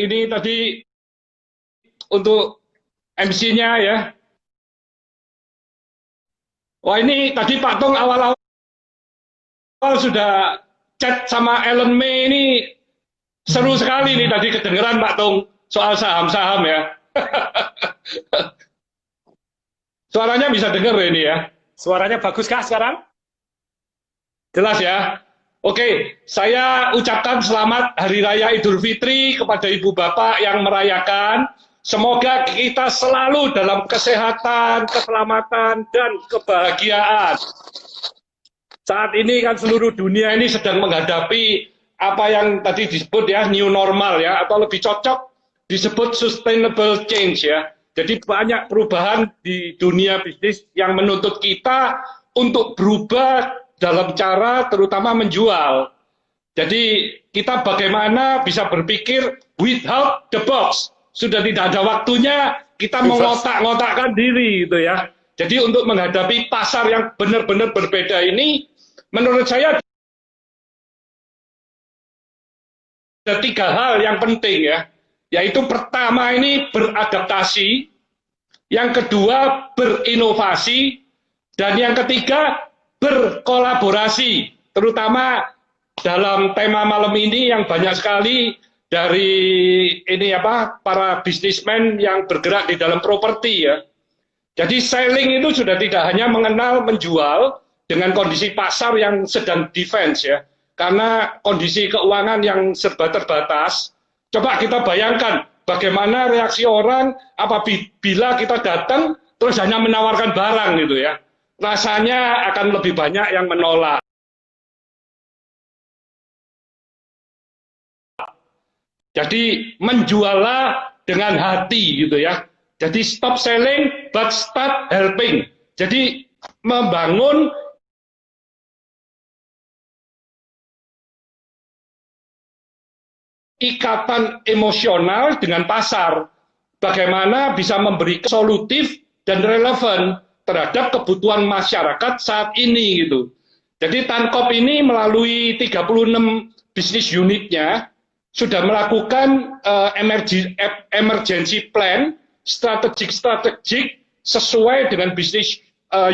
ini tadi untuk MC-nya ya. Wah, ini tadi Pak Tung awal-awal sudah chat sama Ellen May, ini seru sekali nih tadi kedengeran Pak Tung soal saham-saham ya. Suaranya bisa denger ini ya. Suaranya bagus kah sekarang? Jelas ya. Oke, saya ucapkan selamat Hari Raya Idul Fitri kepada Ibu Bapak yang merayakan. Semoga kita selalu dalam kesehatan, keselamatan, dan kebahagiaan. Saat ini kan seluruh dunia ini sedang menghadapi apa yang tadi disebut ya new normal ya, atau lebih cocok disebut sustainable change ya. Jadi banyak perubahan di dunia bisnis yang menuntut kita untuk berubah dalam cara terutama menjual. Jadi kita bagaimana bisa berpikir without the box. Sudah tidak ada waktunya kita mengotak-ngotakkan diri gitu ya. Jadi untuk menghadapi pasar yang benar-benar berbeda ini, menurut saya ada 3 hal yang penting ya. Yaitu pertama ini beradaptasi, yang kedua berinovasi, dan yang ketiga berkolaborasi. Terutama dalam tema malam ini yang banyak sekali dari para bisnismen yang bergerak di dalam properti ya. Jadi selling itu sudah tidak hanya mengenal menjual dengan kondisi pasar yang sedang defense ya. Karena kondisi keuangan yang serba terbatas. Coba kita bayangkan bagaimana reaksi orang apabila kita datang terus hanya menawarkan barang gitu ya. Rasanya akan lebih banyak yang menolak. Jadi menjuallah dengan hati gitu ya. Jadi stop selling but start helping. Jadi membangun ikatan emosional dengan pasar. Bagaimana bisa memberi solutif dan relevan terhadap kebutuhan masyarakat saat ini gitu. Jadi Tankop ini melalui 36 bisnis unitnya sudah melakukan emergency plan, strategik sesuai dengan bisnis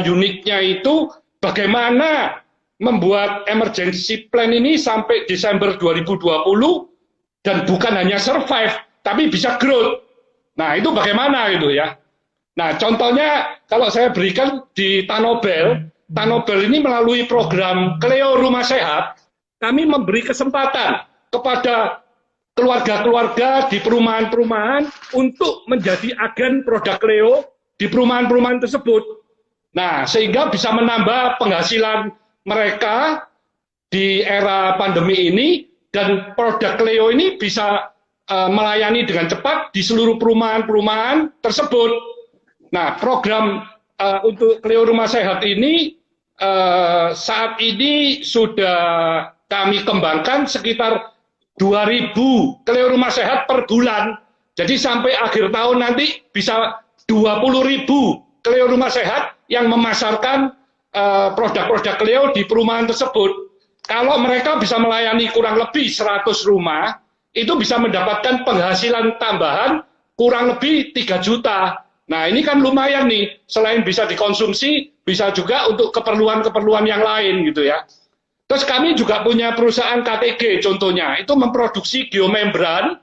unitnya itu, bagaimana membuat emergency plan ini sampai Desember 2020 dan bukan hanya survive tapi bisa growth. Nah, itu bagaimana itu ya. Nah, contohnya kalau saya berikan di Tanobel ini melalui program Cleo Rumah Sehat, kami memberi kesempatan kepada keluarga-keluarga di perumahan-perumahan untuk menjadi agen produk Cleo di perumahan-perumahan tersebut. Nah, sehingga bisa menambah penghasilan mereka di era pandemi ini, dan produk Cleo ini bisa melayani dengan cepat di seluruh perumahan-perumahan tersebut. Nah, program untuk Cleo Rumah Sehat ini saat ini sudah kami kembangkan sekitar 2.000 Cleo Rumah Sehat per bulan. Jadi sampai akhir tahun nanti bisa 20.000 Cleo Rumah Sehat yang memasarkan produk-produk Cleo di perumahan tersebut. Kalau mereka bisa melayani kurang lebih 100 rumah, itu bisa mendapatkan penghasilan tambahan kurang lebih 3 juta. Nah, ini kan lumayan nih, selain bisa dikonsumsi, bisa juga untuk keperluan-keperluan yang lain gitu ya. Terus kami juga punya perusahaan KTG contohnya, itu memproduksi geomembran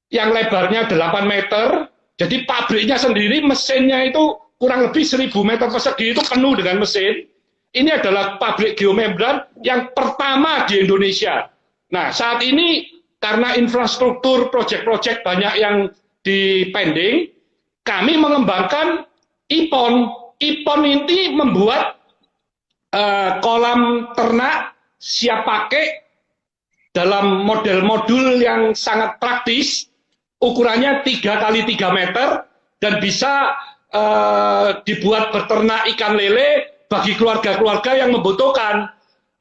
yang lebarnya 8 meter, jadi pabriknya sendiri, mesinnya itu kurang lebih 1.000 meter persegi itu penuh dengan mesin. Ini adalah pabrik geomembran yang pertama di Indonesia. Nah, saat ini karena infrastruktur proyek-proyek banyak yang dipending, kami mengembangkan IPON. IPON ini membuat kolam ternak siap pakai dalam model-modul yang sangat praktis, ukurannya 3 kali 3 meter, dan bisa dibuat beternak ikan lele bagi keluarga-keluarga yang membutuhkan.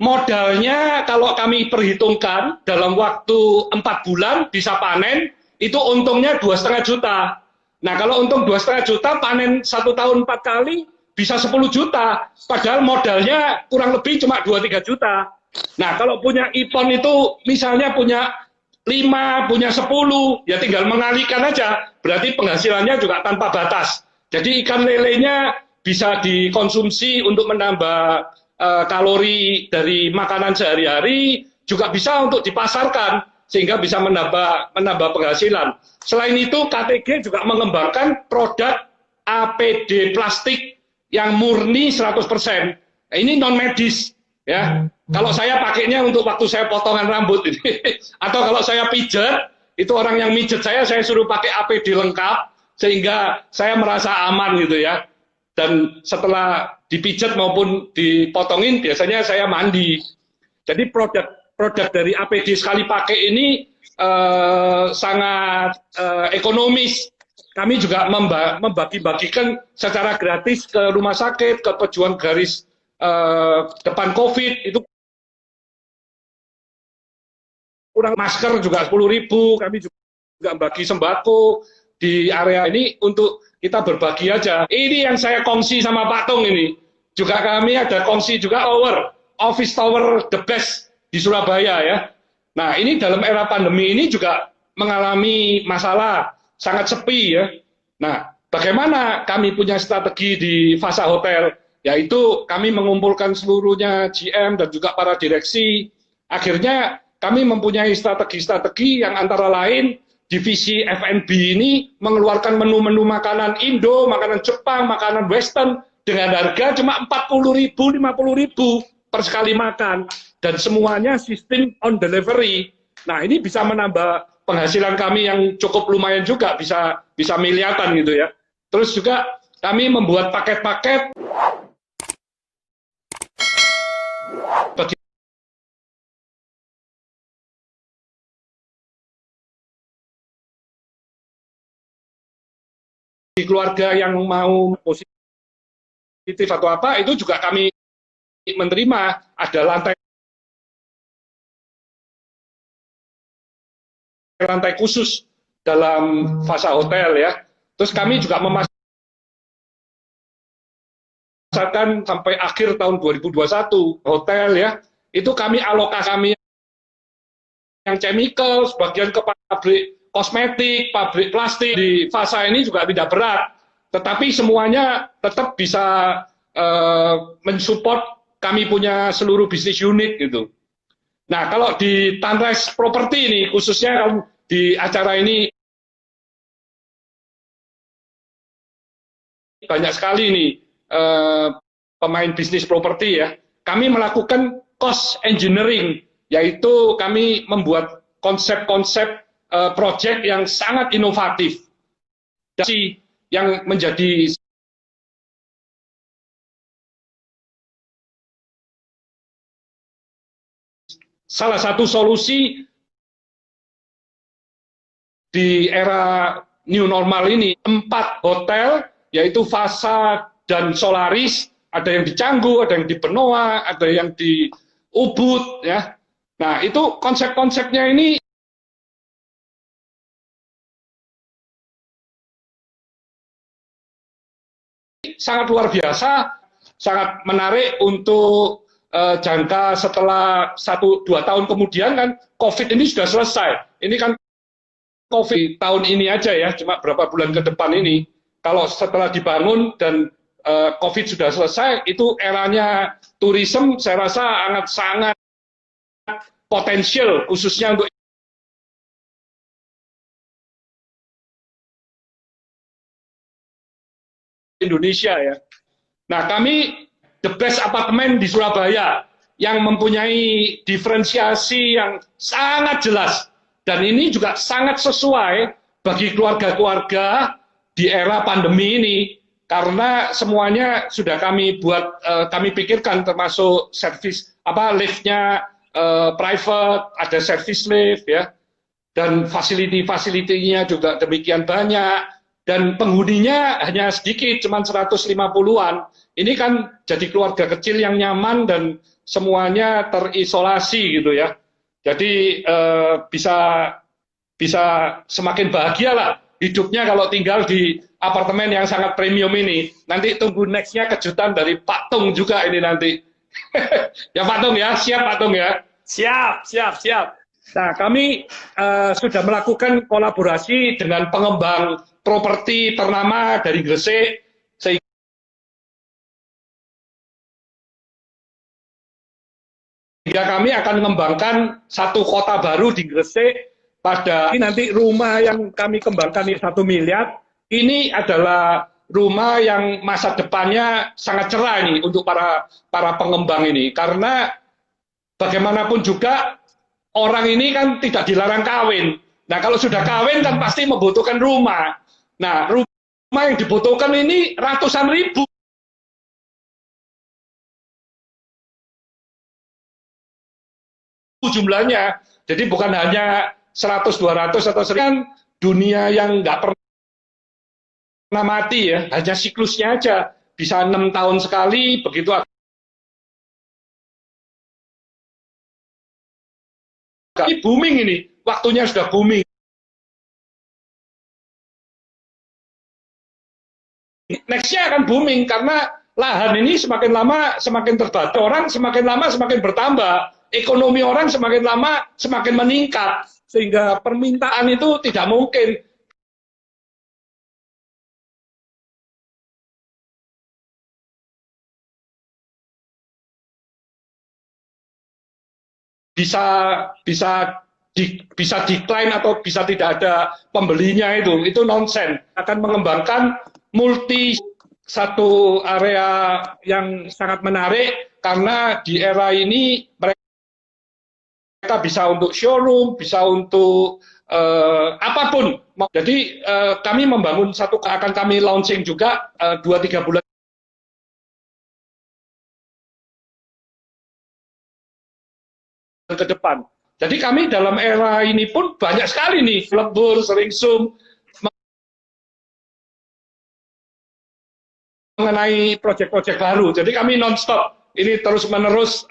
Modalnya kalau kami perhitungkan dalam waktu 4 bulan bisa panen, itu untungnya 2,5 juta. Nah, kalau untung 2,5 juta, panen 1 tahun 4 kali, bisa 10 juta. Padahal modalnya kurang lebih cuma 2-3 juta. Nah, kalau punya IPON itu misalnya punya 5, punya 10, ya tinggal mengalihkan aja. Berarti penghasilannya juga tanpa batas. Jadi ikan lelenya bisa dikonsumsi untuk menambah kalori dari makanan sehari-hari, juga bisa untuk dipasarkan sehingga bisa menambah penghasilan. Selain itu, KTG juga mengembangkan produk APD plastik yang murni 100%. Nah, ini non medis ya. Kalau saya pakainya untuk waktu saya potongan rambut ini atau kalau saya pijat, itu orang yang mijet saya suruh pakai APD lengkap sehingga saya merasa aman gitu ya. Dan setelah dipijat maupun dipotongin biasanya saya mandi. Jadi produk dari APD sekali pakai ini sangat ekonomis. Kami juga membagi-bagikan secara gratis ke rumah sakit, ke pejuang garis depan COVID, itu kurang masker juga 10.000, kami juga bagi sembako di area ini untuk kita berbagi aja. Ini yang saya kongsi sama Pak Tung ini. Juga kami ada kongsi juga office tower the best di Surabaya ya. Nah, ini dalam era pandemi ini juga mengalami masalah sangat sepi ya. Nah, bagaimana kami punya strategi di Fasa Hotel, yaitu kami mengumpulkan seluruhnya GM dan juga para direksi. Akhirnya kami mempunyai strategi-strategi yang antara lain divisi F&B ini mengeluarkan menu-menu makanan Indo, makanan Jepang, makanan Western dengan harga cuma 40.000, 50.000 per sekali makan, dan semuanya sistem on delivery. Nah, ini bisa menambah penghasilan kami yang cukup lumayan juga, bisa miliaran gitu ya. Terus juga kami membuat paket-paket bagi keluarga yang mau positif atau apa, itu juga kami menerima. Ada lantai khusus dalam Fasa Hotel ya. Terus kami juga memasarkan sampai akhir tahun 2021 hotel ya. Itu kami alokasi kami yang chemical, sebagian ke pabrik kosmetik, pabrik plastik. Di Fasa ini juga tidak berat, tetapi semuanya tetap bisa mensupport kami punya seluruh bisnis unit gitu. Nah, kalau di Tanres Property ini, khususnya di acara ini banyak sekali nih pemain bisnis properti ya. Kami melakukan cost engineering, yaitu kami membuat konsep-konsep project yang sangat inovatif. Yang menjadi salah satu solusi di era new normal ini. 4 hotel, yaitu Fasa dan Solaris, ada yang di Canggu, ada yang di Benoa, ada yang di Ubud ya. Nah, itu konsep-konsepnya ini sangat luar biasa, sangat menarik untuk jangka setelah 1-2 tahun kemudian kan COVID ini sudah selesai. Ini kan COVID tahun ini aja ya, cuma berapa bulan ke depan ini. Kalau setelah dibangun dan COVID sudah selesai, itu eranya tourism saya rasa sangat potensial, khususnya untuk Indonesia ya. Nah, kami the best apartemen di Surabaya yang mempunyai diferensiasi yang sangat jelas, dan ini juga sangat sesuai bagi keluarga-keluarga di era pandemi ini, karena semuanya sudah kami buat, kami pikirkan, termasuk servis liftnya private, ada service lift ya, dan fasilitinya juga demikian banyak, dan penghuninya hanya sedikit, cuma 150-an. Ini kan jadi keluarga kecil yang nyaman dan semuanya terisolasi gitu ya. Jadi bisa semakin bahagia lah hidupnya kalau tinggal di apartemen yang sangat premium ini. Nanti tunggu nextnya kejutan dari Pak Tung juga ini nanti. Ya Pak Tung ya, siap Pak Tung ya. Siap, siap, siap. Nah, kami sudah melakukan kolaborasi dengan pengembang properti ternama dari Gresik, sehingga kami akan mengembangkan satu kota baru di Gresik. Pada ini nanti rumah yang kami kembangkan ini 1 miliar, ini adalah rumah yang masa depannya sangat cerah ini untuk para pengembang ini, karena bagaimanapun juga orang ini kan tidak dilarang kawin. Nah, kalau sudah kawin kan pasti membutuhkan rumah. Nah, rumah yang dibutuhkan ini ratusan ribu jumlahnya. Jadi bukan hanya 100, 200 atau 100, dunia yang nggak pernah mati ya, hanya siklusnya aja. Bisa 6 tahun sekali, begitu ini booming ini, waktunya sudah booming. Nextnya akan booming karena lahan ini semakin lama semakin terbatas, orang semakin lama semakin bertambah, ekonomi orang semakin lama semakin meningkat, sehingga permintaan itu tidak mungkin. Bisa bisa bisa decline atau bisa tidak ada pembelinya, itu nonsen. Akan mengembangkan multi satu area yang sangat menarik karena di era ini mereka bisa untuk showroom, bisa untuk apapun. Jadi kami membangun satu, akan kami launching juga 2-3 bulan ke depan. Jadi kami dalam era ini pun banyak sekali nih, lembur, sering Zoom, mengenai proyek-proyek baru. Jadi kami non-stop, ini terus-menerus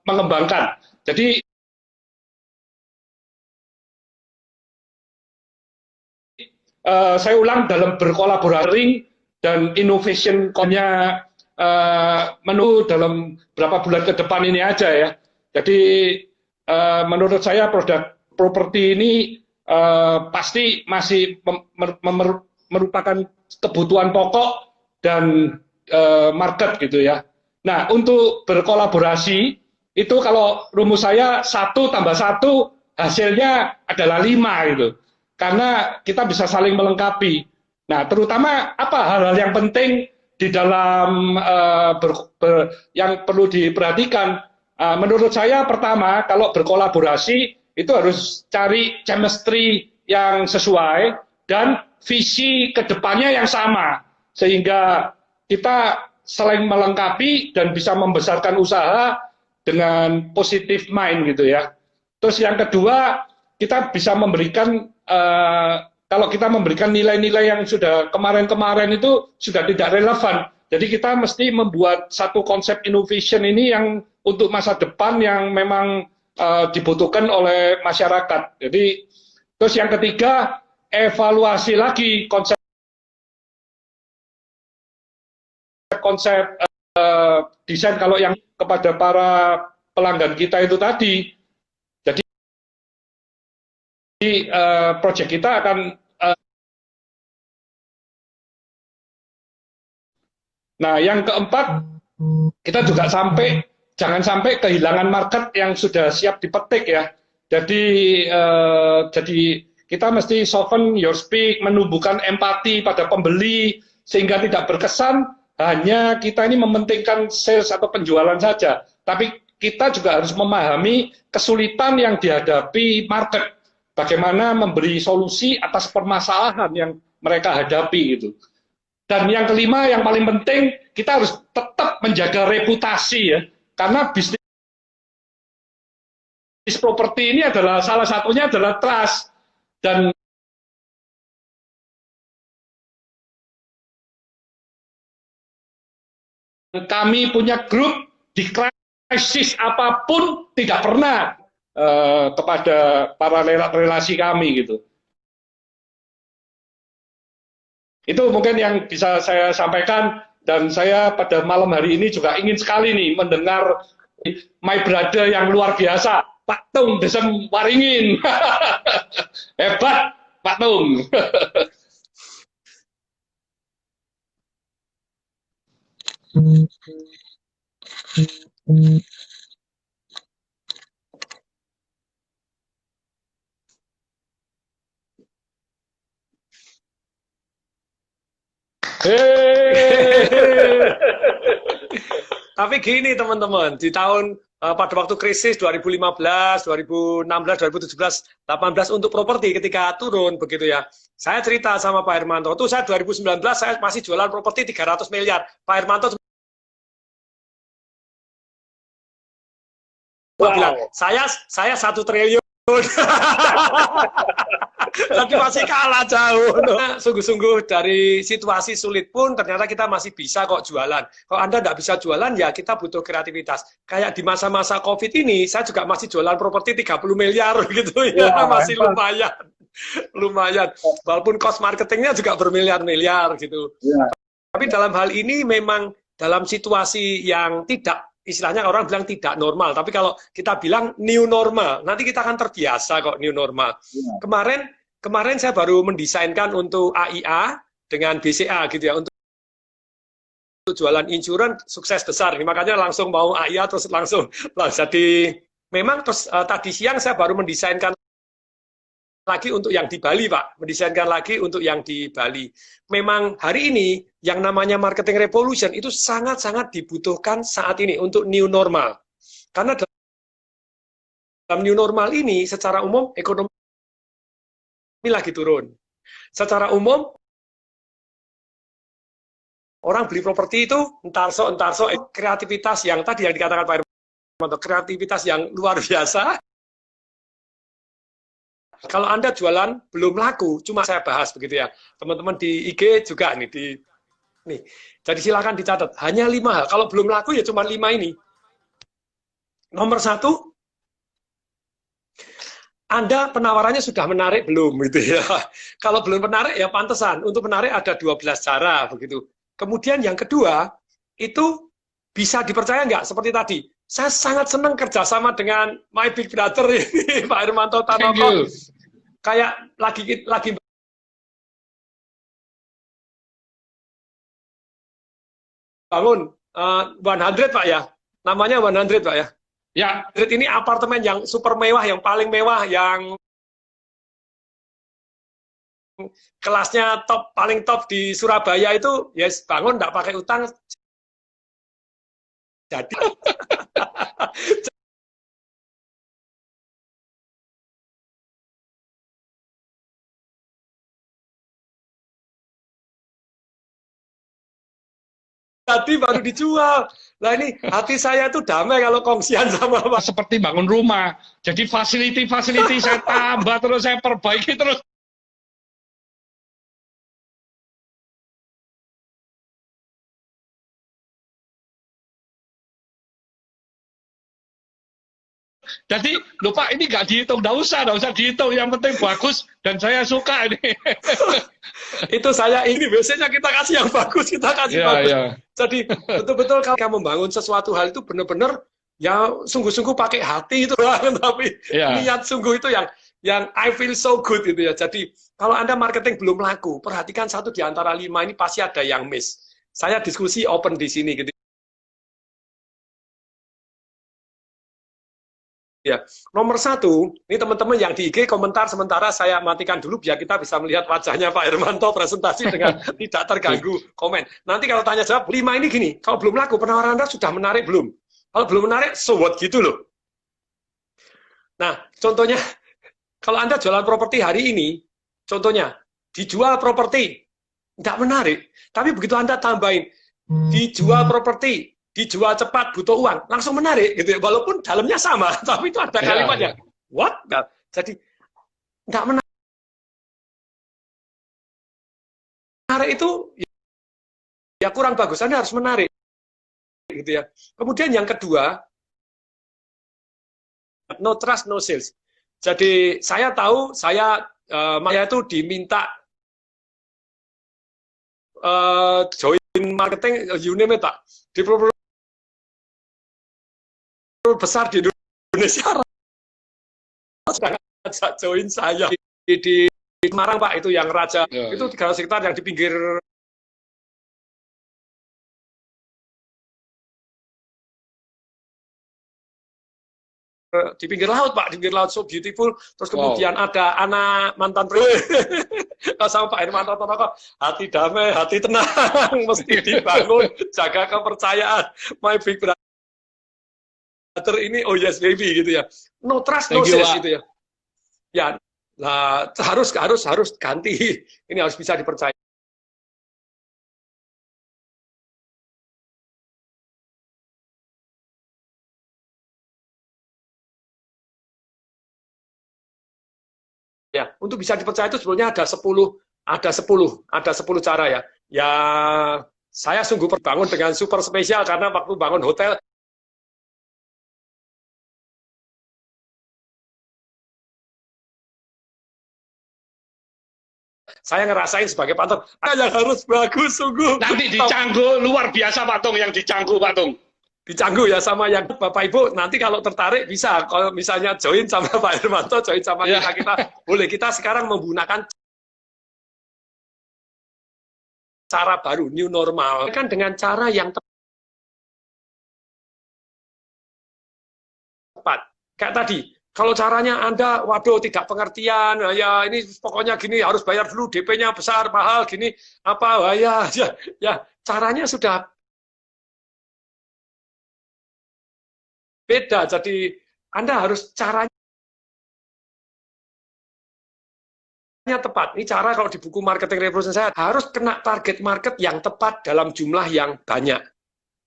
mengembangkan. Jadi saya ulang, dalam berkolaborasi dan innovation-nya menurut dalam beberapa bulan ke depan ini aja ya. Jadi menurut saya produk properti ini pasti masih merupakan kebutuhan pokok dan market gitu ya. Nah, untuk berkolaborasi itu kalau rumus saya 1+1 hasilnya adalah 5 gitu. Karena kita bisa saling melengkapi. Nah, terutama apa hal-hal yang penting di dalam yang perlu diperhatikan. Menurut saya pertama, kalau berkolaborasi itu harus cari chemistry yang sesuai dan visi kedepannya yang sama, sehingga kita saling melengkapi dan bisa membesarkan usaha dengan positive mind gitu ya. Terus yang kedua, kita bisa memberikan kalau kita memberikan nilai-nilai yang sudah kemarin-kemarin itu sudah tidak relevan. Jadi kita mesti membuat satu konsep innovation ini yang untuk masa depan yang memang dibutuhkan oleh masyarakat. Jadi terus yang ketiga, evaluasi lagi konsep desain kalau yang kepada para pelanggan kita itu tadi. Jadi proyek kita akan nah, yang keempat, kita juga jangan sampai kehilangan market yang sudah siap dipetik ya. Jadi kita mesti soften your speak, menumbuhkan empati pada pembeli sehingga tidak berkesan hanya kita ini mementingkan sales atau penjualan saja, tapi kita juga harus memahami kesulitan yang dihadapi market, bagaimana memberi solusi atas permasalahan yang mereka hadapi gitu. Dan yang kelima, yang paling penting, kita harus tetap menjaga reputasi ya, karena bisnis properti ini adalah salah satunya adalah trust. Dan kami punya grup di krisis apapun tidak pernah kepada para relasi kami gitu. Itu mungkin yang bisa saya sampaikan. Dan saya pada malam hari ini juga ingin sekali nih mendengar my brother yang luar biasa, Pak Tung Desem Waringin. Hebat, Pak Tung. Tapi gini teman-teman, di tahun pada waktu krisis 2015, 2016, 2017, 18 untuk properti ketika turun begitu ya. Saya cerita sama Pak Hermanto, tuh saya 2019 saya masih jualan properti 300 miliar. Pak Hermanto bilang, saya 1 triliun. Tapi masih kalah jauh. Sungguh-sungguh dari situasi sulit pun ternyata kita masih bisa kok jualan. Kalau Anda nggak bisa jualan ya kita butuh kreativitas. Kayak di masa-masa COVID ini saya juga masih jualan properti 30 miliar gitu ya, masih lumayan. Lumayan. Walaupun cost marketingnya juga bermiliar-miliar gitu. Ya. Tapi dalam hal ini memang dalam situasi yang tidak, istilahnya orang bilang tidak normal, tapi kalau kita bilang new normal, nanti kita akan terbiasa kok new normal. Ya. Kemarin saya baru mendesainkan untuk AIA dengan BCA gitu ya, untuk jualan insurance sukses besar. Ini makanya langsung mau AIA terus langsung. Jadi memang terus tadi siang saya baru mendesainkan lagi untuk yang di Bali, Pak. Mendesainkan lagi untuk yang di Bali. Memang hari ini yang namanya marketing revolution itu sangat-sangat dibutuhkan saat ini untuk new normal. Karena dalam new normal ini secara umum ekonomi lagi turun. Secara umum orang beli properti itu entar-so kreativitas yang tadi yang dikatakan Pak Hermanto, kreativitas yang luar biasa. Kalau Anda jualan belum laku, cuma saya bahas begitu ya. Teman-teman di IG juga nih Jadi silakan dicatat. Hanya 5 hal. Kalau belum laku ya cuma 5 ini. Nomor 1, Anda penawarannya sudah menarik belum gitu ya. Kalau belum menarik ya pantesan. Untuk menarik ada 12 cara begitu. Kemudian yang kedua, itu bisa dipercaya nggak seperti tadi. Saya sangat senang kerjasama dengan my big brother ini, Pak Hermanto Tanoko. Kayak lagi bangun 100 Pak ya. Namanya 100 Pak ya. Ya, 100 ini apartemen yang super mewah, yang paling mewah, yang kelasnya top, paling top di Surabaya itu, yes, bangun nggak pakai utang. Jadi tadi baru dijual. Nah ini hati saya tuh damai kalau kongsian sama Pak. Seperti bangun rumah. Jadi facility saya tambah terus, saya perbaiki terus. Jadi lupa ini nggak dihitung, nggak usah dihitung. Yang penting bagus dan saya suka ini. Itu saya ini biasanya kita kasih yang bagus, kita kasih bagus. Yeah. Jadi betul-betul kalau kamu membangun sesuatu hal itu benar-benar ya sungguh-sungguh pakai hati itu, tapi niat sungguh itu yang I feel so good gitu ya. Jadi kalau Anda marketing belum laku, perhatikan 1 di antara 5 ini pasti ada yang miss. Saya diskusi open di sini gitu. Ya, nomor 1, ini teman-teman yang di IG komentar sementara saya matikan dulu biar kita bisa melihat wajahnya Pak Hermanto presentasi dengan tidak terganggu komen. Nanti kalau tanya jawab 5 ini gini, kalau belum laku penawaran Anda sudah menarik belum? Kalau belum menarik, so what gitu loh. Nah, contohnya kalau Anda jualan properti hari ini, contohnya dijual properti nggak menarik, tapi begitu Anda tambahin dijual properti, dijual cepat, butuh uang, langsung menarik gitu ya. Walaupun dalamnya sama, tapi itu ada kalimatnya. What? Nah, jadi nggak menarik itu ya kurang bagus. Anda harus menarik gitu ya. Kemudian yang kedua, no trust, no sales. Jadi saya tahu saya itu diminta join marketing, you name it, Pak. Developer besar di Indonesia ajak join saya di Semarang, Pak, itu yang Raja, itu 300 hektar yang di pinggir laut, Pak, di pinggir laut, so beautiful. Terus kemudian ada anak mantan sama Pak Hermanto Tanoko, hati damai, hati tenang, mesti dibangun, jaga kepercayaan, my big brother ini, oh yes baby, gitu ya. No trust, no sense, gitu ya. Ya, nah, harus ganti. Ini harus bisa dipercaya. Ya, untuk bisa dipercaya itu sebenarnya ada 10 cara ya. Ya, saya sungguh berbangun dengan super spesial karena waktu bangun hotel saya ngerasain sebagai pantun yang harus bagus sungguh. Nanti di Canggu luar biasa Pak Tung, yang di Canggu Pak Tung. Di Canggu ya, sama yang Bapak Ibu nanti kalau tertarik bisa, kalau misalnya join sama Pak Hermanto, join sama kita boleh. Kita sekarang menggunakan cara baru, new normal, kan dengan cara yang tepat. Kayak tadi, kalau caranya Anda, waduh, tidak pengertian, ya ini pokoknya gini, harus bayar dulu, DP-nya besar, mahal, gini, apa, ya, caranya sudah beda. Jadi Anda harus caranya tepat. Ini cara kalau di buku Marketing Revolution saya harus kena target market yang tepat dalam jumlah yang banyak.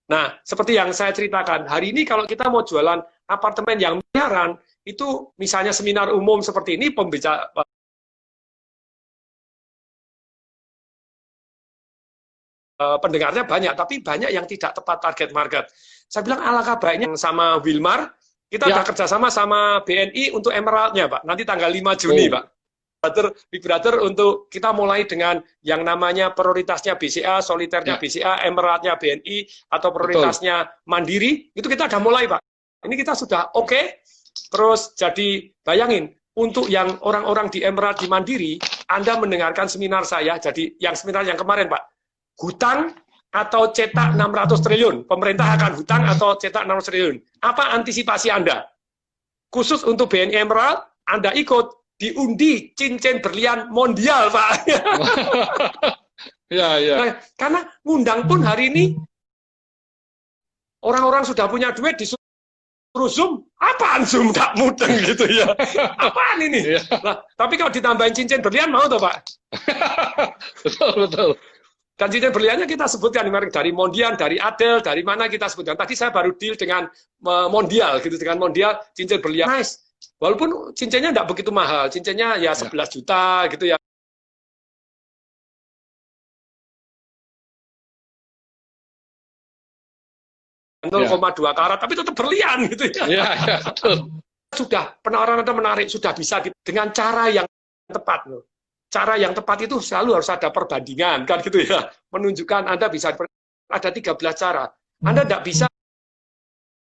Nah, seperti yang saya ceritakan, hari ini kalau kita mau jualan apartemen yang miliaran, itu misalnya seminar umum seperti ini, pembicara pendengarnya banyak, tapi banyak yang tidak tepat target market. Saya bilang alangkah baiknya sama Wilmar, kita udah kerjasama sama BNI untuk Emerald-nya, Pak. Nanti tanggal 5 Juni, Pak. Big Brother untuk kita mulai dengan yang namanya prioritasnya BCA, soliternya BCA, Emerald-nya BNI, atau prioritasnya Mandiri, itu kita udah mulai, Pak. Ini kita sudah oke. Terus jadi bayangin, untuk yang orang-orang di Emerald, di Mandiri, Anda mendengarkan seminar saya, jadi yang seminar yang kemarin, Pak, hutang atau cetak 600 triliun. Pemerintah akan hutang atau cetak 600 triliun. Apa antisipasi Anda? Khusus untuk BNI Emerald, Anda ikut diundi cincin berlian mondial, Pak. Ya. Nah, karena ngundang pun hari ini, orang-orang sudah punya duit, disuruh Zoom. Apaan Zoom? Tak mudeng gitu ya. Apaan ini? Nah, tapi kalau ditambahin cincin berlian, mau tuh, Pak? Betul. Dan cincin berliannya kita sebutkan dari Mondial, dari Adel, dari mana kita sebutkan. Tadi saya baru deal dengan Mondial, gitu, dengan Mondial cincin berlian. Nice. Walaupun cincinnya tidak begitu mahal, cincinnya ya 11 juta gitu ya. Ya. 0,2 karat, tapi tetap berlian gitu ya. Ya, betul. Sudah, penawaran Anda menarik, sudah bisa dengan cara yang tepat loh. Cara yang tepat itu selalu harus ada perbandingan, kan gitu ya. Menunjukkan Anda bisa, ada 13 cara. Anda tidak bisa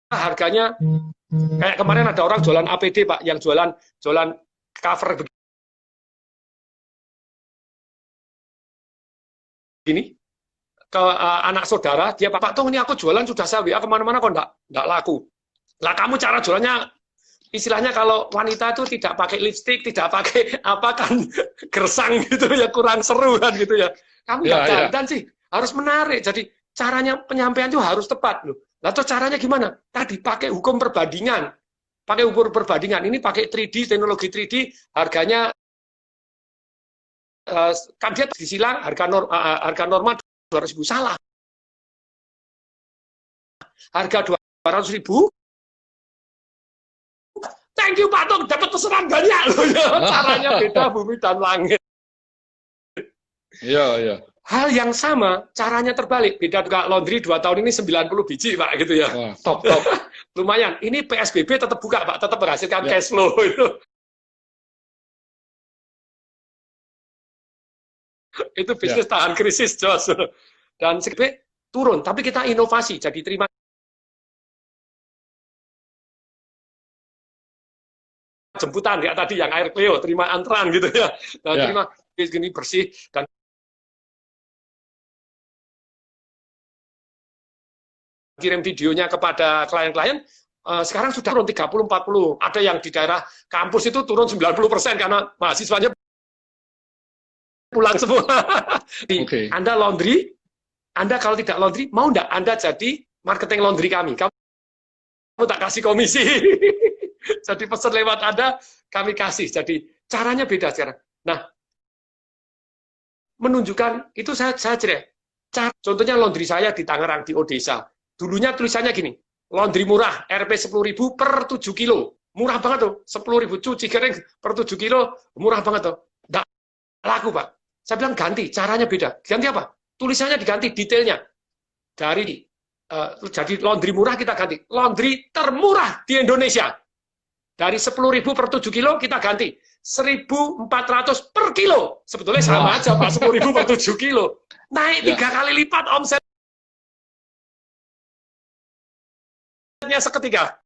harganya, kayak kemarin ada orang jualan APD, Pak, yang jualan cover begini, ke anak saudara, dia, Pak Tung, ini aku jualan sudah saya WA kemana-mana kok enggak laku. Lah kamu cara jualannya, istilahnya kalau wanita itu tidak pakai lipstick, tidak pakai apa kan, gersang gitu ya, kurang seru kan gitu ya. Kamu nggak dandan sih, harus menarik. Jadi caranya penyampaian itu harus tepat loh. Lah terus caranya gimana? Tadi pakai hukum perbandingan. Pakai ukur perbandingan. Ini pakai 3D, teknologi 3D, harganya kan dia disilang harga normal 200.000, salah. Harga 200.000. Thank you Pak Tung, dapat pesanan banyak loh ya. Caranya beda bumi dan langit. Iya. Hal yang sama, caranya terbalik. Beda juga laundry 2 tahun ini 90 biji, Pak, gitu ya. Wah, top. Lumayan. Ini PSBB tetap buka, Pak, tetap menghasilkan cash flow itu. Itu bisnis tahan krisis, Jos. dan CGP turun, tapi kita inovasi, jadi terima jemputan ya tadi yang air Cleo, terima antran gitu ya, dan terima gini bersih dan kirim videonya kepada klien-klien. Sekarang sudah turun 30-40, ada yang di daerah kampus itu turun 90% karena mahasiswanya pulang semua. Anda laundry, Anda kalau tidak laundry, mau enggak Anda jadi marketing laundry kami? Kamu tak kasih komisi. Jadi pesan lewat Anda, kami kasih. Jadi caranya beda sekarang. Nah, menunjukkan, itu saya cerita. Contohnya laundry saya di Tangerang, di Odessa. Dulunya tulisannya gini, laundry murah, Rp 10.000 per 7 kilo. Murah banget tuh, 10.000 cuci kering per 7 kilo, murah banget tuh. Nggak laku, Pak. Saya bilang ganti, caranya beda. Ganti apa? Tulisannya diganti, detailnya. Jadi laundry murah kita ganti. Laundry termurah di Indonesia. Dari 10.000 per 7 kilo kita ganti. 1.400 per kilo. Sebetulnya sama aja, Pak, 10.000 per 7 kilo. Naik 3 kali lipat omset. Seketika.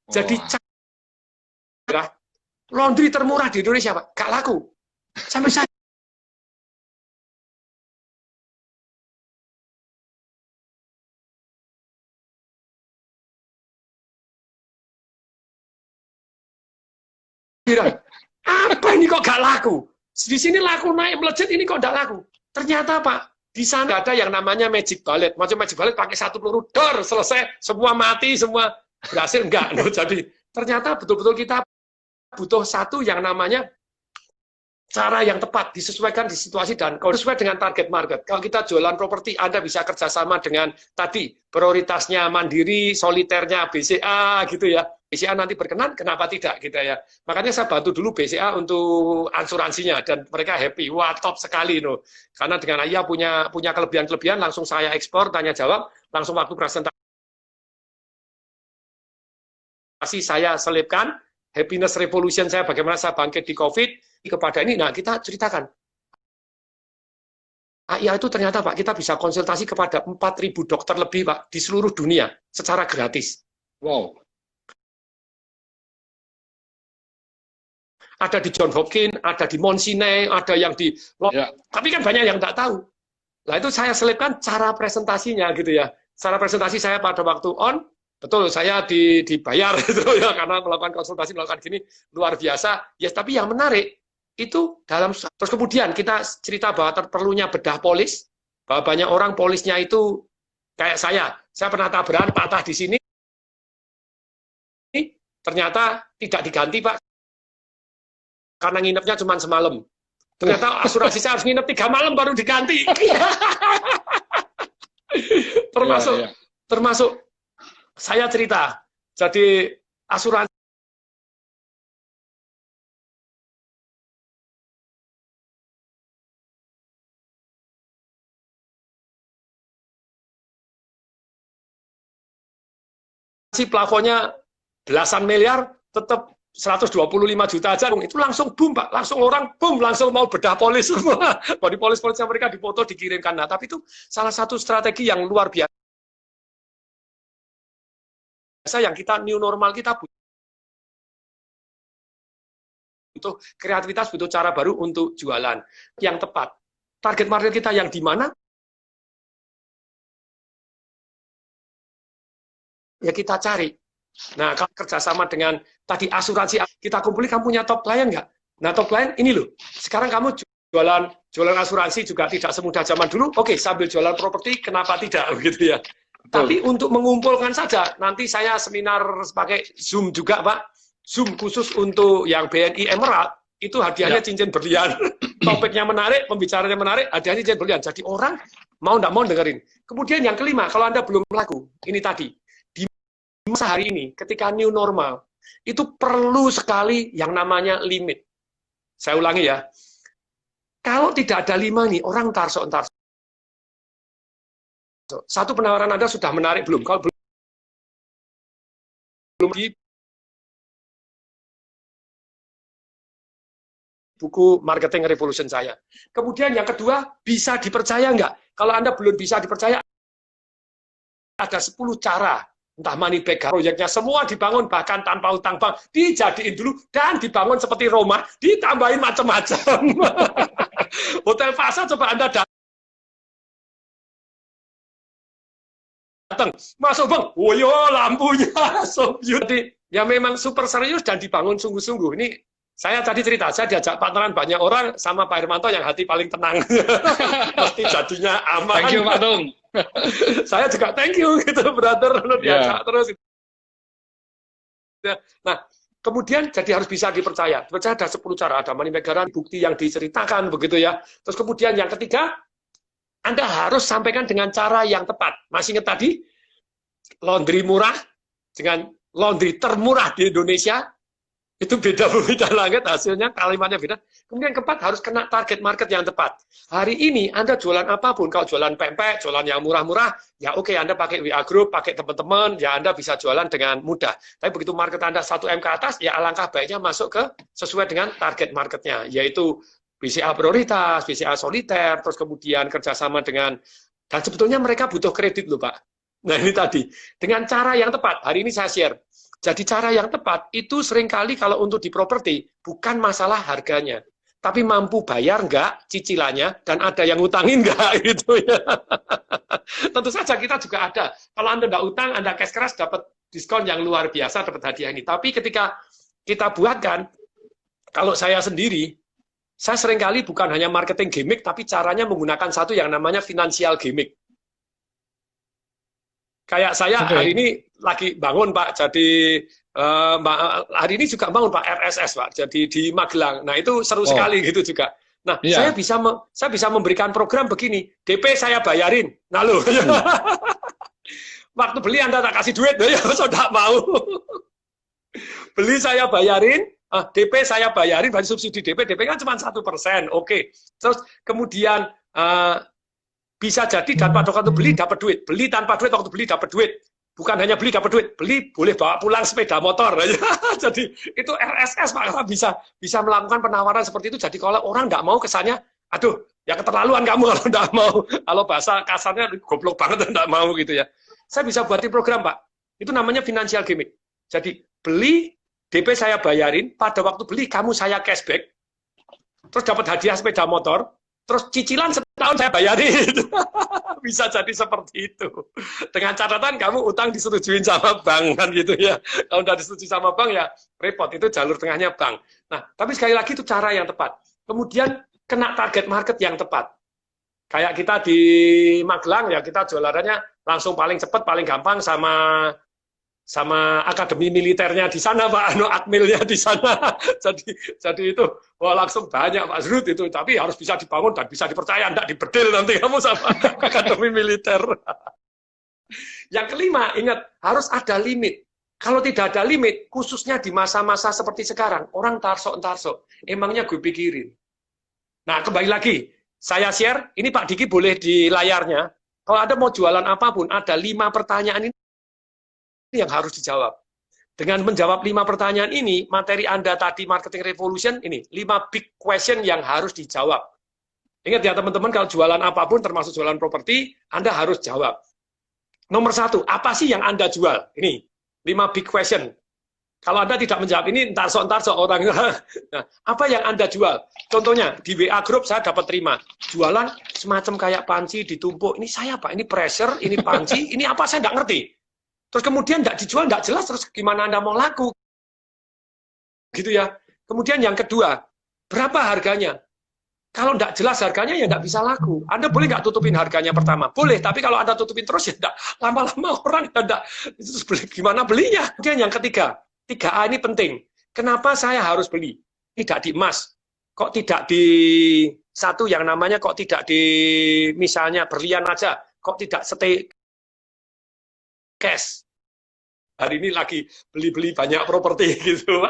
Jadi laundry termurah di Indonesia, Pak, gak laku. Sampai saya bilang, apa ini kok gak laku? Di sini laku naik melejit, ini kok gak laku? Ternyata, Pak, di sana ada yang namanya magic bullet. Macam magic bullet pakai 1 peluru, dor, selesai, semua mati, semua berhasil, enggak. Jadi ternyata betul-betul kita butuh satu yang namanya cara yang tepat, disesuaikan di situasi dan kalau sesuai dengan target market. Kalau kita jualan properti, Anda bisa kerjasama dengan tadi, prioritasnya mandiri, soliternya BCA, gitu ya. BCA nanti berkenan, kenapa tidak, gitu ya. Makanya saya bantu dulu BCA untuk asuransinya, dan mereka happy, wah top sekali, no. Karena dengan Ayah punya kelebihan-kelebihan, langsung saya ekspor, tanya jawab, langsung waktu presentasi saya selipkan, happiness revolution saya, bagaimana saya bangkit di COVID, kepada ini, nah kita ceritakan. AIA itu ternyata, Pak, kita bisa konsultasi kepada 4.000 dokter lebih, Pak, di seluruh dunia, secara gratis. Wow. Ada di John Hopkins, ada di Mount Sinai, ada yang di... Tapi kan banyak yang nggak tahu. Nah, itu saya selipkan cara presentasinya, gitu ya. Cara presentasi saya pada waktu on, betul, saya dibayar, gitu ya, karena melakukan konsultasi, melakukan gini, luar biasa. Ya, tapi yang menarik, itu dalam... Terus kemudian kita cerita bahwa perlunya bedah polis, bahwa banyak orang polisnya itu kayak saya pernah tabrakan, patah di sini, ternyata tidak diganti, Pak, karena nginepnya cuma semalam. Ternyata asuransi saya harus nginep 3 malam baru diganti. Termasuk saya cerita. Jadi asuransi plafonnya belasan miliar, tetap 125 juta aja, itu langsung boom, Pak, langsung orang boom, langsung mau bedah polis semua. Body polis-polisnya mereka dipoto, dikirimkan. Nah, tapi itu salah satu strategi yang luar biasa yang kita new normal, kita butuh kreativitas, butuh cara baru untuk jualan yang tepat. Target market kita yang di mana? Ya kita cari. Nah, kalau kerjasama dengan tadi asuransi, kita kumpulin, kamu punya top klien nggak? Nah, top klien ini loh. Sekarang kamu jualan asuransi juga tidak semudah zaman dulu. Oke, sambil jualan properti, kenapa tidak? Begitu ya. Tapi untuk mengumpulkan saja, nanti saya seminar pakai Zoom juga, Pak. Zoom khusus untuk yang BNI Emerald, itu hadiahnya cincin berlian. Topiknya menarik, pembicaranya menarik, hadiahnya cincin berlian. Jadi orang mau nggak mau dengerin. Kemudian yang kelima, kalau Anda belum laku, ini tadi. Masa hari ini, ketika new normal, itu perlu sekali yang namanya limit. Saya ulangi ya, kalau tidak ada 5 nih, orang tarso. Satu penawaran Anda sudah menarik belum? Kalau belum, 5 limit. buku Marketing Revolution saya. Kemudian yang kedua, bisa dipercaya nggak? Kalau Anda belum bisa dipercaya, ada 10 cara. Entah money back proyeknya semua dibangun bahkan tanpa utang bank, dijadiin dulu dan dibangun seperti Roma, ditambahin macam-macam. Hotel Fasa coba Anda datang, masuk bang, oh yo lampunya so beauty. Ya memang super serius dan dibangun sungguh-sungguh. Ini saya tadi cerita, saya diajak partneran banyak orang sama Pak Hermanto yang hati paling tenang. Pasti jadinya aman. Thank you Pak Tung. Saya juga thank you gitu, brother. Diajak terus. Nah, kemudian jadi harus bisa dipercaya. Dipercaya ada 10 cara, ada money maker, bukti yang diceritakan begitu ya. Terus kemudian yang ketiga, Anda harus sampaikan dengan cara yang tepat. Masih ingat tadi? Laundry murah dengan laundry termurah di Indonesia, itu beda bumi dan langit, hasilnya kalimatnya beda. Kemudian keempat, harus kena target market yang tepat. Hari ini Anda jualan apapun, kalau jualan pempek, jualan yang murah-murah, ya oke, Anda pakai WA Group, pakai teman-teman, ya Anda bisa jualan dengan mudah. Tapi begitu market Anda 1M ke atas, ya alangkah baiknya masuk ke sesuai dengan target marketnya, yaitu BCA prioritas, BCA soliter, terus kemudian kerjasama dengan, dan sebetulnya mereka butuh kredit loh Pak. Nah ini tadi, dengan cara yang tepat, hari ini saya share. Jadi cara yang tepat itu seringkali kalau untuk di properti bukan masalah harganya, tapi mampu bayar nggak cicilannya dan ada yang ngutangin nggak gitu ya. Tentu saja kita juga ada. Kalau Anda nggak utang, Anda cash keras dapat diskon yang luar biasa, dapat hadiah ini. Tapi ketika kita buatkan, kalau saya sendiri, saya seringkali bukan hanya marketing gimmick, tapi caranya menggunakan satu yang namanya financial gimmick. Kayak saya hari ini lagi bangun Pak, jadi hari ini juga bangun Pak RSS Pak, jadi di Magelang. Nah itu seru sekali gitu juga. Nah saya bisa memberikan program begini, DP saya bayarin. Nah loh, waktu beli Anda tak kasih duit, ya saya tidak mau. Beli saya bayarin, DP saya bayarin, bagi subsidi DP kan cuma 1%, oke. Terus kemudian bisa jadi tanpa waktu beli dapat duit, beli tanpa duit waktu beli dapat duit, bukan hanya beli dapat duit, beli boleh bawa pulang sepeda motor. Jadi itu RSS Pak, bisa melakukan penawaran seperti itu. Jadi kalau orang nggak mau kesannya, aduh ya keterlaluan kamu kalau nggak mau, kalau bahasa kasarnya goblok banget nggak mau gitu ya. Saya bisa buatin program Pak, itu namanya financial gimmick. Jadi beli DP saya bayarin, pada waktu beli kamu saya cashback, terus dapat hadiah sepeda motor, terus cicilan setahun saya bayarin. Bisa jadi seperti itu. Dengan catatan kamu utang disetujuin sama bank kan gitu ya. Kalau udah disetujui sama bank ya repot, itu jalur tengahnya bank. Nah, tapi sekali lagi itu cara yang tepat. Kemudian kena target market yang tepat. Kayak kita di Magelang ya, kita jualannya langsung paling cepat, paling gampang sama akademi militernya di sana Pak, akmilnya di sana. jadi itu wah langsung banyak Pak Zrut itu, tapi harus bisa dibangun dan bisa dipercaya, enggak dibedil nanti kamu sama akademi militer. Yang kelima, ingat harus ada limit. Kalau tidak ada limit, khususnya di masa-masa seperti sekarang, orang tarsok, emangnya gue pikirin. Nah, kembali lagi, saya share, ini Pak Diki boleh di layarnya, kalau Anda mau jualan apapun, ada 5 pertanyaan ini yang harus dijawab. Dengan menjawab 5 pertanyaan ini, materi Anda tadi Marketing Revolution, ini 5 big question yang harus dijawab. Ingat ya teman-teman, kalau jualan apapun, termasuk jualan properti, Anda harus jawab. Nomor 1, apa sih yang Anda jual? Ini, 5 big question. Kalau Anda tidak menjawab ini, entar sok orang. Nah, apa yang Anda jual? Contohnya, di WA Group saya dapat terima. Jualan semacam kayak panci ditumpuk. Ini saya Pak, ini pressure, ini panci, ini apa saya nggak ngerti. Terus kemudian nggak dijual, nggak jelas, terus gimana Anda mau laku? Gitu ya. Kemudian yang kedua, berapa harganya? Kalau nggak jelas harganya, ya nggak bisa laku. Anda boleh nggak tutupin harganya pertama? Boleh, tapi kalau Anda tutupin terus, ya nggak. Lama-lama orang nggak, gimana belinya? Kemudian yang ketiga, 3A ini penting. Kenapa saya harus beli? Tidak di emas. Kok tidak di satu yang namanya, kok tidak di misalnya berlian aja? Kok tidak stay cash? Hari ini lagi beli-beli banyak properti gitu.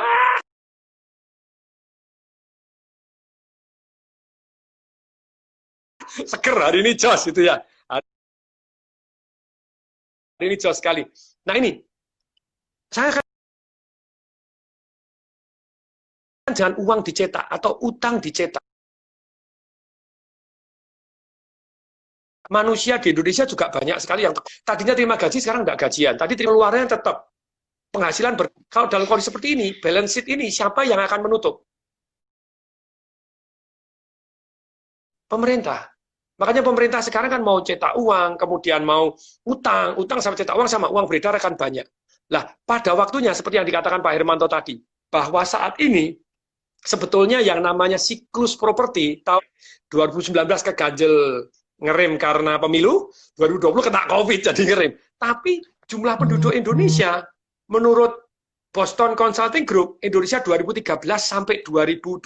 Seger hari ini jos gitu ya. Hari ini jos sekali. Nah ini, saya jangan uang dicetak atau utang dicetak. Manusia di Indonesia juga banyak sekali yang tadinya terima gaji, sekarang nggak gajian. Tadi terima keluarnya tetap penghasilan. Kalau dalam kondisi seperti ini, balance sheet ini, siapa yang akan menutup? Pemerintah. Makanya pemerintah sekarang kan mau cetak uang, kemudian mau utang sama cetak uang sama uang beredar akan banyak. Lah, pada waktunya seperti yang dikatakan Pak Hermanto tadi, bahwa saat ini sebetulnya yang namanya siklus properti tahun 2019 keganjel ngerem karena pemilu, 2020 kena COVID jadi ngerem. Tapi jumlah penduduk Indonesia menurut Boston Consulting Group, Indonesia 2013 sampai 2020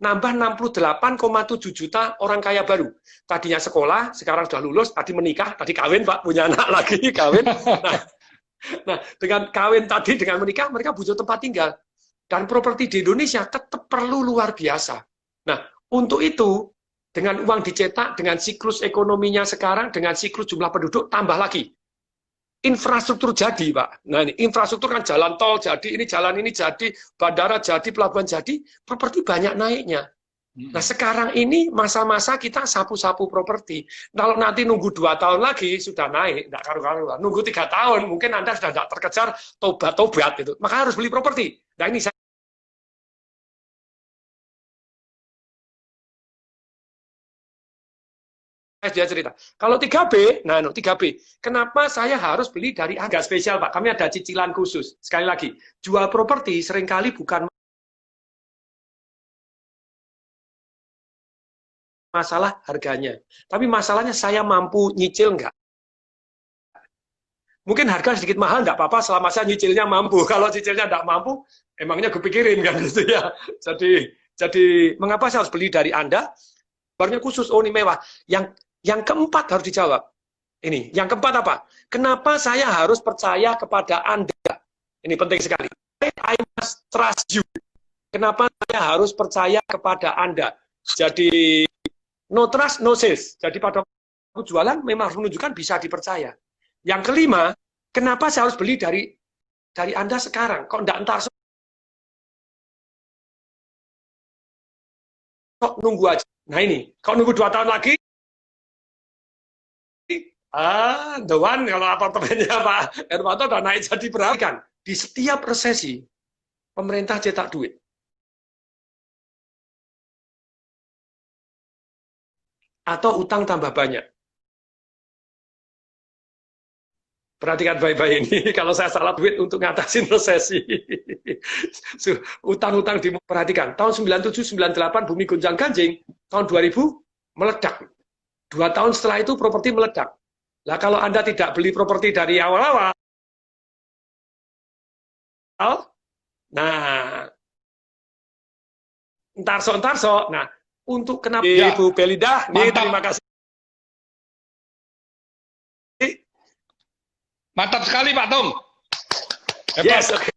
nambah 68,7 juta orang kaya baru. Tadinya sekolah, sekarang sudah lulus, tadi menikah, tadi kawin Pak, punya anak lagi, kawin. Nah, dengan kawin tadi, dengan menikah, mereka butuh tempat tinggal. Dan properti di Indonesia tetap perlu luar biasa. Nah, untuk itu, dengan uang dicetak, dengan siklus ekonominya sekarang, dengan siklus jumlah penduduk, tambah lagi. Infrastruktur jadi, Pak. Nah, ini infrastruktur kan jalan tol jadi, ini jalan ini jadi, bandara jadi, pelabuhan jadi, properti banyak naiknya. Nah, sekarang ini masa-masa kita sapu-sapu properti. Kalau nanti nunggu 2 tahun lagi, sudah naik, tidak karu-karuan. Nunggu 3 tahun, mungkin Anda sudah tidak terkejar tobat-tobat, gitu. Maka harus beli properti. Nah, ini dia cerita. Kalau 3B, nah 3B, kenapa saya harus beli dari agak spesial, Pak? Kami ada cicilan khusus. Sekali lagi, jual properti seringkali bukan masalah harganya. Tapi masalahnya saya mampu nyicil nggak? Mungkin harga sedikit mahal, nggak apa-apa selama saya nyicilnya mampu. Kalau cicilnya nggak mampu, emangnya gue pikirin kan gitu ya. Jadi mengapa saya harus beli dari Anda? Barunya khusus, oh ini mewah. Yang keempat harus dijawab. Ini, yang keempat apa? Kenapa saya harus percaya kepada Anda? Ini penting sekali. I must trust you. Kenapa saya harus percaya kepada Anda? Jadi, no trust, no sales. Jadi pada waktu jualan memang harus menunjukkan bisa dipercaya. Yang kelima, kenapa saya harus beli dari Anda sekarang? Kok enggak entar kok nunggu aja? Nah ini, kalau nunggu 2 tahun lagi, the one kalau apartemennya Pak Hermanto udah naik jadi berapa kan? Di setiap resesi, pemerintah cetak duit. Atau utang tambah banyak. Perhatikan baik-baik ini, kalau saya salah duit untuk ngatasin resesi. Utang-utang diperhatikan. Tahun 97-98 bumi gonjang-ganjing, tahun 2000 meledak. 2 tahun setelah itu properti meledak. Lah kalau Anda tidak beli properti dari awal-awal, nah, entar-so, nah, untuk kenapa ya. Ibu Belinda, nih terima kasih. Mantap sekali Pak Tom. Hebat. Yes, okay.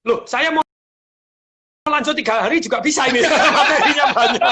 Loh, saya mau lanjut 3 hari juga bisa ini. Materinya banyak.